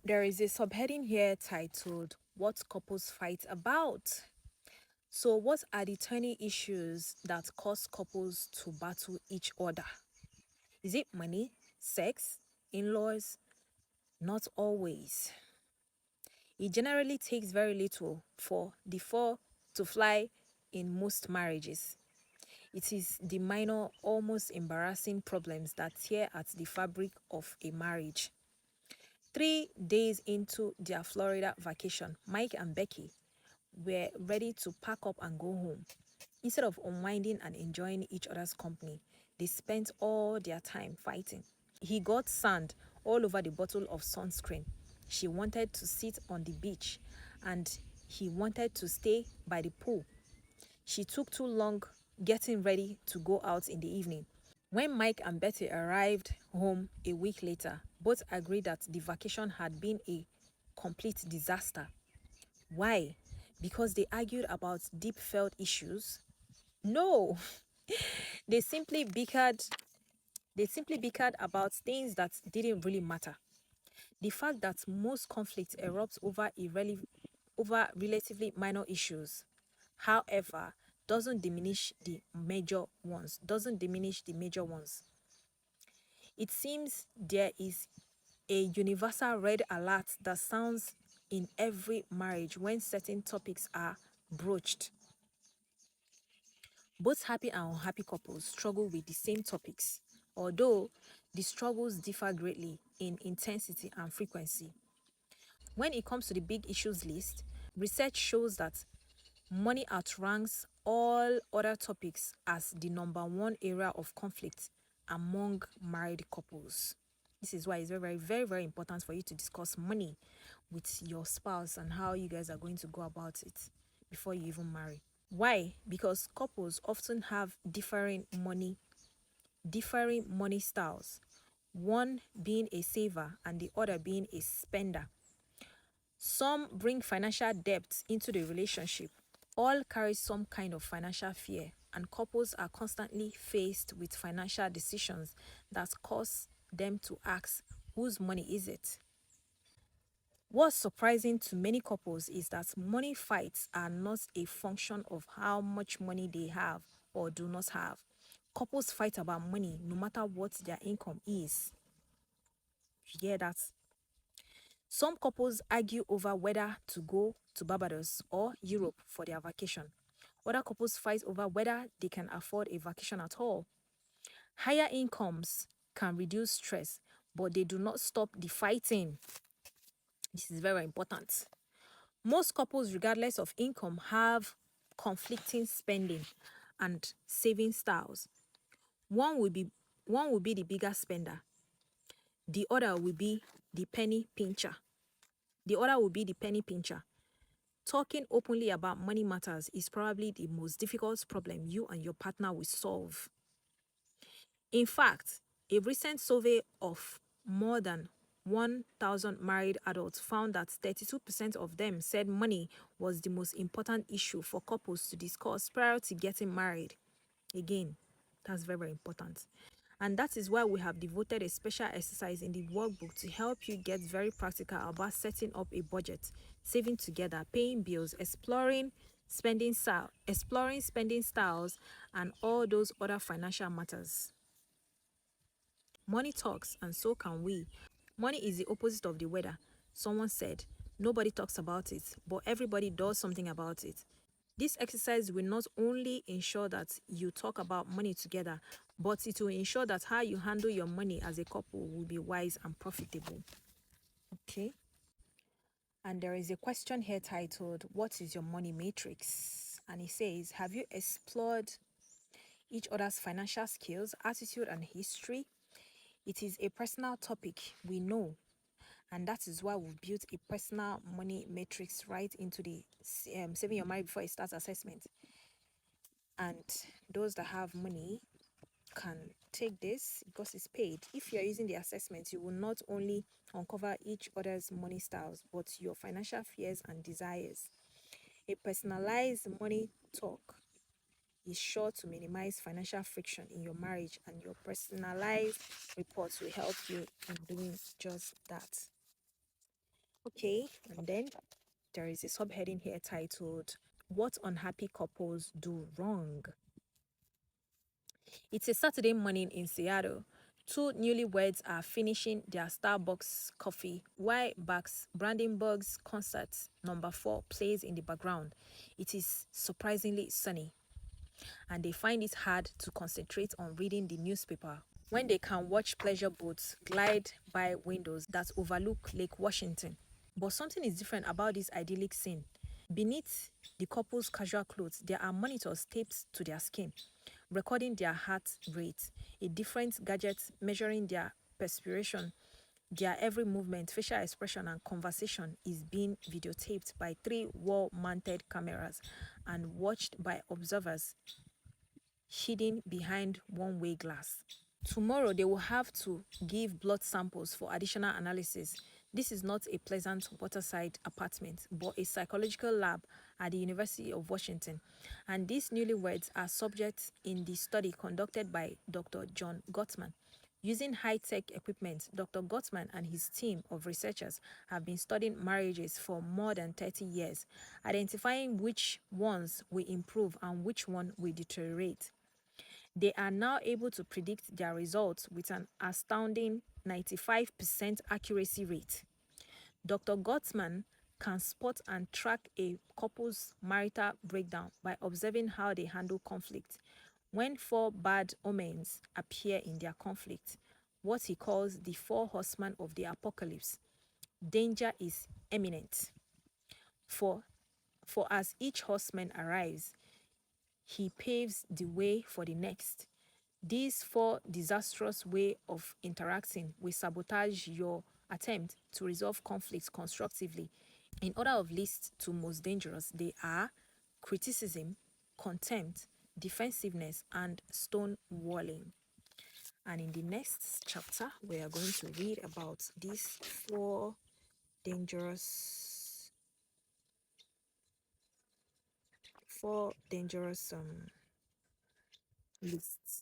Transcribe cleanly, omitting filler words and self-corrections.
There is a subheading here titled What Couples Fight About. So, what are the tiny issues that cause couples to battle each other? Is it money, sex, in laws? Not always. It generally takes very little for the four to fly in most marriages. It is the minor, almost embarrassing problems that tear at the fabric of a marriage. 3 days into their Florida vacation, Mike and Becky were ready to pack up and go home. Instead of unwinding and enjoying each other's company, they spent all their time fighting. He got sand all over the bottle of sunscreen. She wanted to sit on the beach, and he wanted to stay by the pool. She took too long getting ready to go out in the evening. When Mike and Betty arrived home a week later, both agreed that the vacation had been a complete disaster. Why? Because they argued about deep felt issues? No, they simply bickered. They simply bickered about things that didn't really matter. The fact that most conflicts erupt over relatively minor issues, however, doesn't diminish the major ones. It seems there is a universal red alert that sounds in every marriage when certain topics are broached. Both happy and unhappy couples struggle with the same topics, although the struggles differ greatly in intensity and frequency. When it comes to the big issues list, research shows that money outranks all other topics as the number one area of conflict among married couples. This is why it's very, very, very, very important for you to discuss money with your spouse and how you guys are going to go about it before you even marry. Why? Because couples often have differing money styles, one being a saver and the other being a spender. Some bring financial depth into the relationship. All carry some kind of financial fear, and couples are constantly faced with financial decisions that cause them to ask, whose money is it? What's surprising to many couples is that money fights are not a function of how much money they have or do not have. Couples fight about money no matter what their income is. You hear that? Some couples argue over whether to go to Barbados or Europe for their vacation. Other couples fight over whether they can afford a vacation at all. Higher incomes can reduce stress, but they do not stop the fighting. This is very important. Most couples, regardless of income, have conflicting spending and saving styles. One will be the bigger spender. The other will be the penny pincher. The other will be the penny pincher. Talking openly about money matters is probably the most difficult problem you and your partner will solve. In fact, a recent survey of more than 1,000 married adults found that 32% of them said money was the most important issue for couples to discuss prior to getting married. Again, that's very, very important. And that is why we have devoted a special exercise in the workbook to help you get very practical about setting up a budget, saving together, paying bills, exploring spending styles, and all those other financial matters. Money talks, and so can we. Money is the opposite of the weather. Someone said, nobody talks about it, but everybody does something about it. This exercise will not only ensure that you talk about money together, but it will ensure that how you handle your money as a couple will be wise and profitable. Okay. And there is a question here titled, what is your money matrix? And it says, have you explored each other's financial skills, attitude, and history? It is a personal topic, we know, and that is why we've built a personal money matrix right into the Saving Your Money Before It Starts assessment. And those that have money can take this because it's paid. If you're using the assessment, you will not only uncover each other's money styles, but your financial fears and desires. A personalized money talk is sure to minimize financial friction in your marriage, and your personalized reports will help you in doing just that. Okay, and then there is a subheading here titled What Unhappy Couples Do Wrong. It's a Saturday morning in Seattle. Two newlyweds are finishing their Starbucks coffee while Bucks Brandenburg's concert number 4 plays in the background. It is surprisingly sunny, and they find it hard to concentrate on reading the newspaper when they can watch pleasure boats glide by windows that overlook Lake Washington. But something is different about this idyllic scene. Beneath the couple's casual clothes, there are monitors taped to their skin, recording their heart rate, a different gadget measuring their perspiration, their every movement, facial expression, and conversation is being videotaped by 3 wall-mounted cameras and watched by observers hidden behind one-way glass. Tomorrow, they will have to give blood samples for additional analysis. This is not a pleasant waterside apartment, but a psychological lab at the University of Washington. And these newlyweds are subjects in the study conducted by Dr. John Gottman. Using high-tech equipment, Dr. Gottman and his team of researchers have been studying marriages for more than 30 years, identifying which ones will improve and which one will deteriorate. They are now able to predict their results with an astounding 95% accuracy rate. Dr. Gottsman can spot and track a couple's marital breakdown by observing how they handle conflict. When 4 bad omens appear in their conflict, what he calls the 4 horsemen of the apocalypse, danger is imminent. For, for as each horseman arrives, he paves the way for the next. These 4 disastrous way of interacting will sabotage your attempt to resolve conflicts constructively. In order of least to most dangerous, they are criticism, contempt, defensiveness, and stonewalling. And in the next chapter, we are going to read about these dangerous, four dangerous lists.